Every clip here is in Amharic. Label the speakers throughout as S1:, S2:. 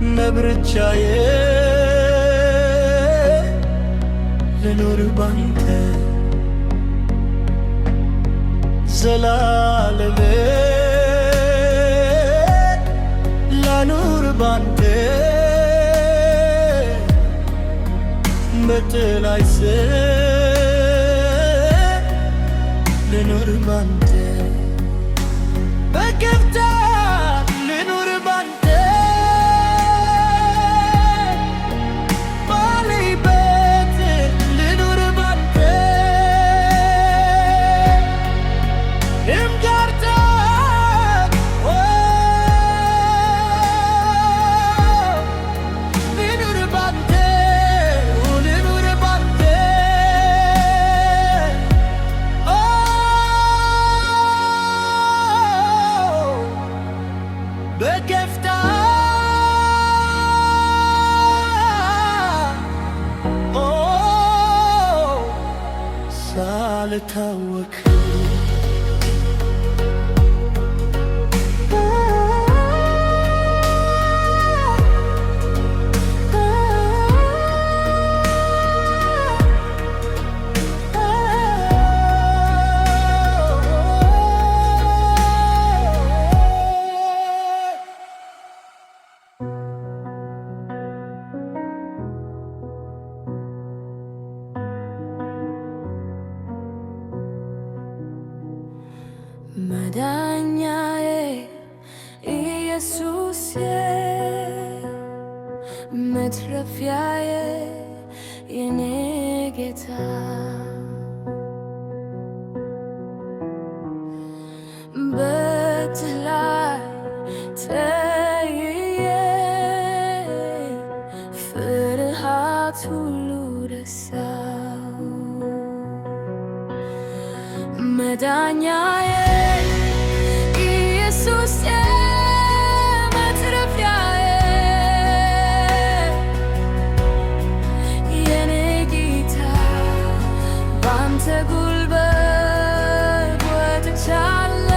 S1: ነብርቻዬ ልኑር ባንተ ዘላለም ላኑር ባንተ በጥላይ ስር ልኑር ባንተ በከፍታ ልኑር ባንተ ባለይበት ልኑር ባንተ እምጋርታ ልኑር ባንተ ልኑር ባንተ በከፍታ ሳልታወክ
S2: መዳኛዬ ኢየሱሴ መትረፊያዬ የኔ ጌታ በትህ ላይ ተይዬ ፍርሃት ሁሉ ረሳሁ መዳኛዬ ኢየሱሴ መትረፊያዬ የኔ ጌታ ባንተ ጉልበት ወጥቻለሁ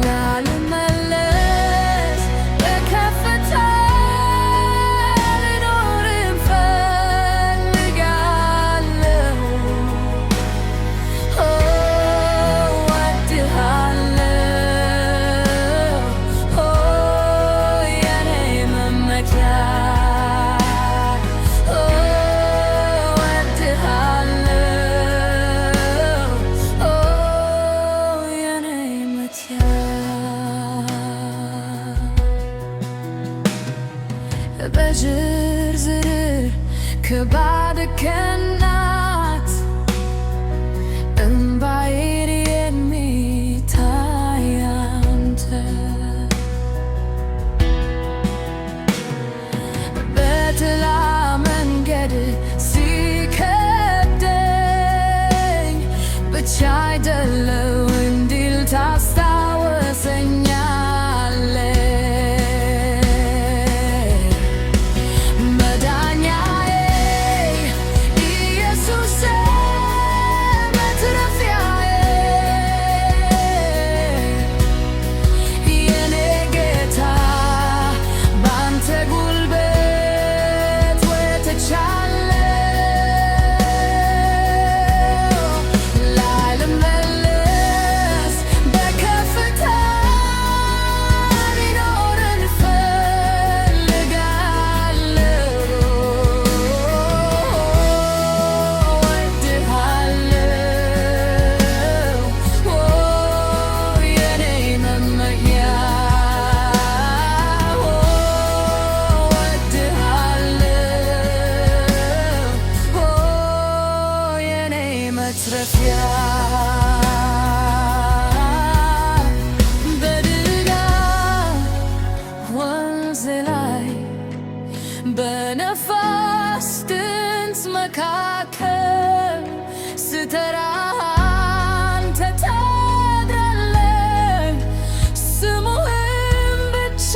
S2: ላልመለስ በከፍታ ልኖር እፈልጋለሁ በዝርዝር ከባድ ከናት እምባዬን የሚታይ አንተ በጥላ መንገድ ሲከብደኝ ብቻ አይደለሁ እንዲል ታስታውሰኛለህ መዳኛዬ ኢየሱሴ መትረፊያዬ የኔ ጌታ ባንተ ጉልበት ወጥቻለሁ ላልመለስ በከፍታ ልኖር እፈልጋለሁ እወድሃለሁ የኔ መመኪያ እወድሃለሁ የኔ መትረፊያ በድጋ ወንዝ ላይ በነፋስ ድምፅ መካከል ስተራህ አንተ ታድራለህ ስሙህም ብቻ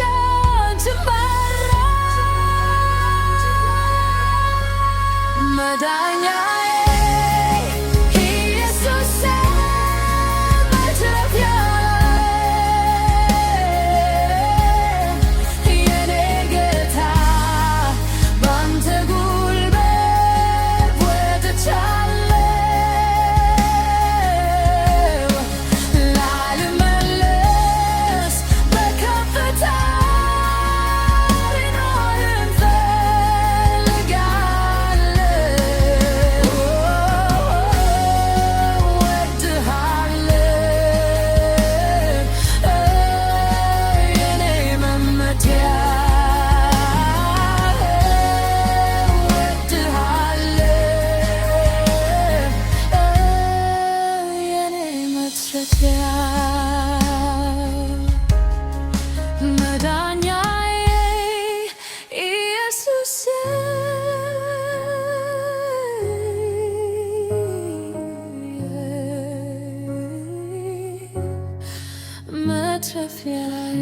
S2: ትመራለህ መዳኛዬ ኢየሱሴ መትረፊያዬ መትረፊያዬ